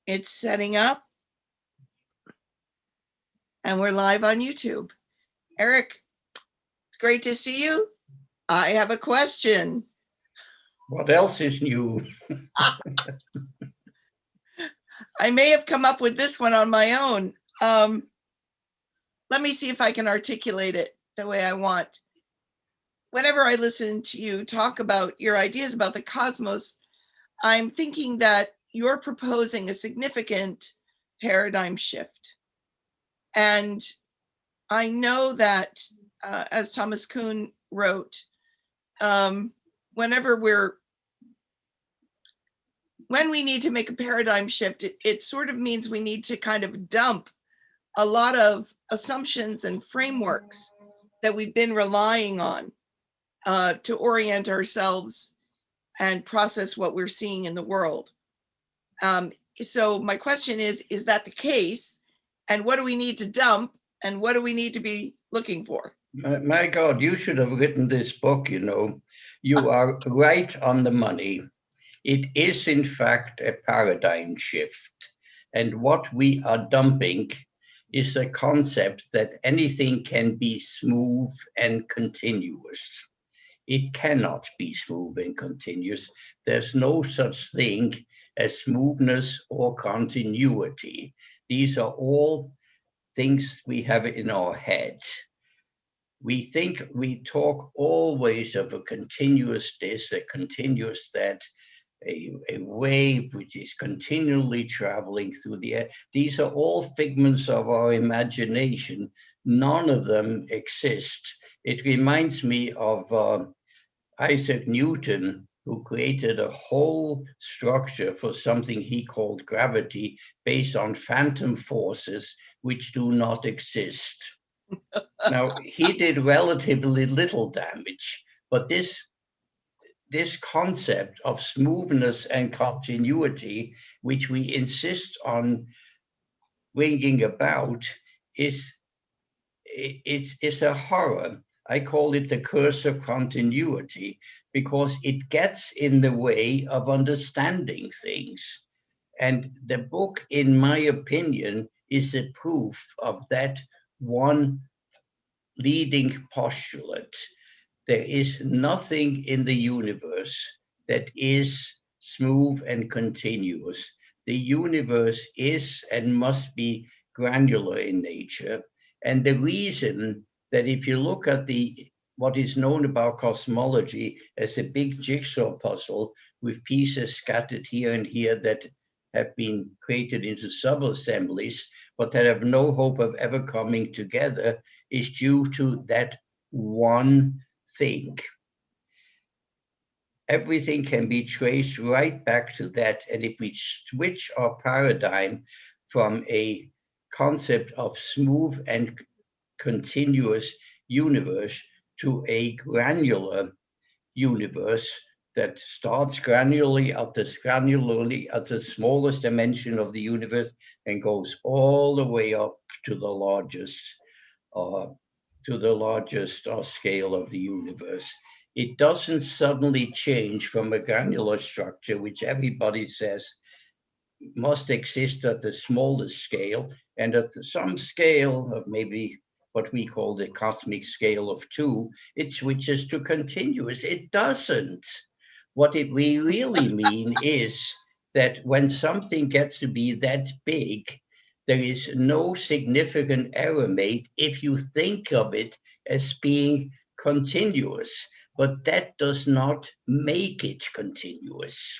It's setting up, and we're live on YouTube. Eric, it's great to see you. I have a question. What else is new? I may have come up with this one on my own. Let me see if I can articulate it the way I want. Whenever I listen to you talk about your ideas about the cosmos, I'm thinking that you're proposing a significant paradigm shift. And I know that, as Thomas Kuhn wrote, whenever when we need to make a paradigm shift, it sort of means we need to kind of dump a lot of assumptions and frameworks that we've been relying on to orient ourselves and process what we're seeing in the world. So my question is that the case? And what do we need to dump? And what do we need to be looking for? My God, you should have written this book, you know. You are right on the money. It is, in fact, a paradigm shift. And what we are dumping is a concept that anything can be smooth and continuous. It cannot be smooth and continuous. There's no such thing as smoothness or continuity. These are all things we have in our head. We talk always of a continuous this, a continuous that, a wave which is continually traveling through the air. These are all figments of our imagination. None of them exist. It reminds me of Isaac Newton, who created a whole structure for something he called gravity based on phantom forces which do not exist. Now, he did relatively little damage, but this concept of smoothness and continuity, which we insist on bringing about, is it's a horror. I call it the curse of continuity because it gets in the way of understanding things. And the book, in my opinion, is a proof of that one leading postulate. There is nothing in the universe that is smooth and continuous. The universe is and must be granular in nature. And the reason that if you look at the what is known about cosmology as a big jigsaw puzzle with pieces scattered here and here that have been created into sub-assemblies, but that have no hope of ever coming together, is due to that one thing. Everything can be traced right back to that. And if we switch our paradigm from a concept of smooth and continuous universe to a granular universe that starts granularly at the smallest dimension of the universe and goes all the way up to the largest uh, scale of the universe. It doesn't suddenly change from a granular structure, which everybody says must exist at the smallest scale, and at some scale of maybe what we call the cosmic scale of two, it switches to continuous. It doesn't. What we really mean is that when something gets to be that big, there is no significant error made if you think of it as being continuous, but that does not make it continuous.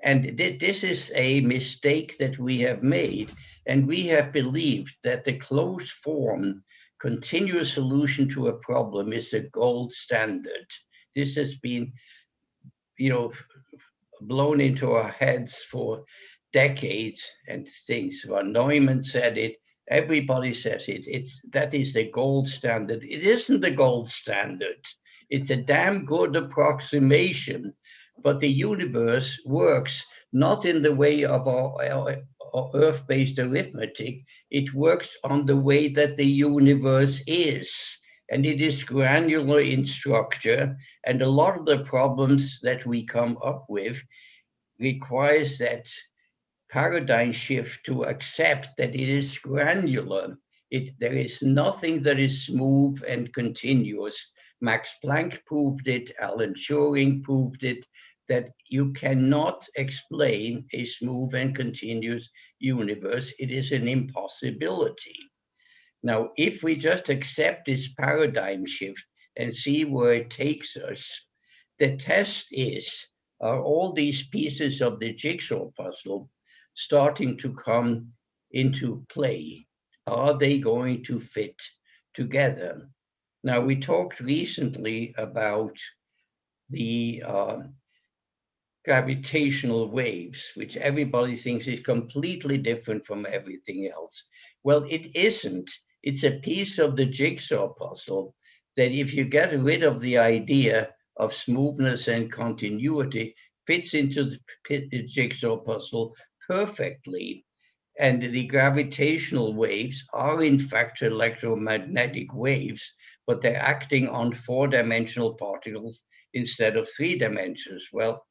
And this is a mistake that we have made. And we have believed that the closed form, continuous solution to a problem is the gold standard. This has been, you know, blown into our heads for decades and things. Von Neumann said it. Everybody says it. That is the gold standard. It isn't the gold standard. It's a damn good approximation, but the universe works not in the way of our Earth-based arithmetic. It works on the way that the universe is, and it is granular in structure. And a lot of the problems that we come up with requires that paradigm shift to accept that it is granular. There is nothing that is smooth and continuous. Max Planck proved it, Alan Turing proved it, that you cannot explain a smooth and continuous universe. It is an impossibility. Now, if we just accept this paradigm shift and see where it takes us, the test is, are all these pieces of the jigsaw puzzle starting to come into play? Are they going to fit together? Now, we talked recently about the gravitational waves, which everybody thinks is completely different from everything else. Well, it isn't. It's a piece of the jigsaw puzzle that, if you get rid of the idea of smoothness and continuity, fits into the jigsaw puzzle perfectly. And the gravitational waves are in fact electromagnetic waves, but they're acting on four-dimensional particles instead of three dimensions. Well,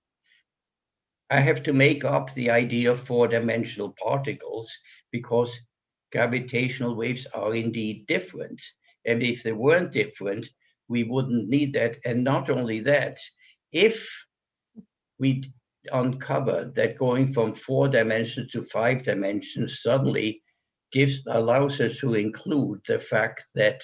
I have to make up the idea of four-dimensional particles because gravitational waves are indeed different. And if they weren't different, we wouldn't need that. And not only that, if we uncover that going from 4 dimensions to 5 dimensions suddenly allows us to include the fact that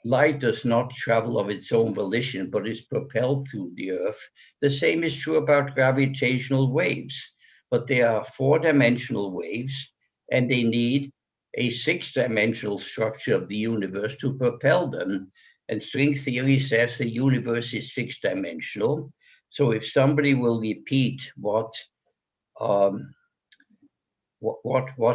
light does not travel of its own volition, but is propelled through the Earth. The same is true about gravitational waves, but they are 4-dimensional waves, and they need a 6-dimensional structure of the universe to propel them. And string theory says the universe is 6-dimensional. So if somebody will repeat what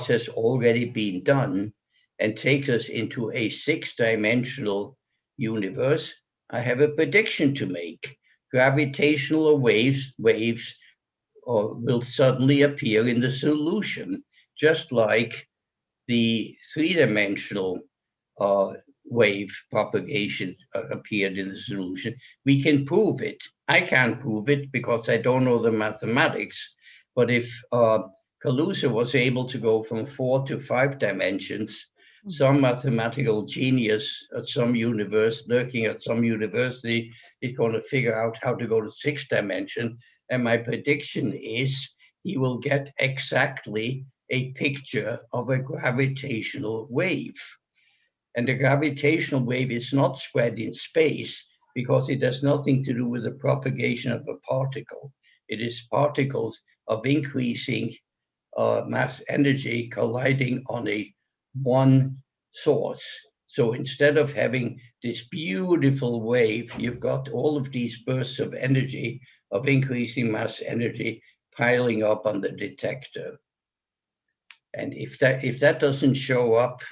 has already been done and take us into a 6-dimensional universe, I have a prediction to make. Gravitational waves will suddenly appear in the solution, just like the 3-dimensional wave propagation appeared in the solution. We can prove it. I can't prove it because I don't know the mathematics, but if Kaluza was able to go from 4 to 5 dimensions, some mathematical genius at some lurking at some university is going to figure out how to go to 6 dimension. And my prediction is he will get exactly a picture of a gravitational wave. And the gravitational wave is not spread in space because it has nothing to do with the propagation of a particle. It is particles of increasing mass energy colliding on one source. So instead of having this beautiful wave, you've got all of these bursts of energy, of increasing mass energy, piling up on the detector. And if that doesn't show up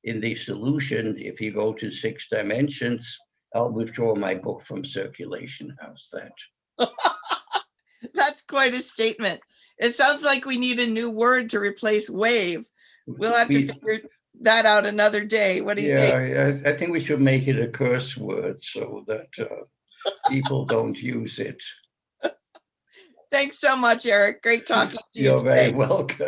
in the solution, if you go to 6 dimensions, I'll withdraw my book from circulation. How's that? That's quite a statement. It sounds like we need a new word to replace wave. We'll have to figure that out another day. What do you think? Yeah, I think we should make it a curse word so that people don't use it. Thanks so much, Eric. Great talking to you You're today. very welcome.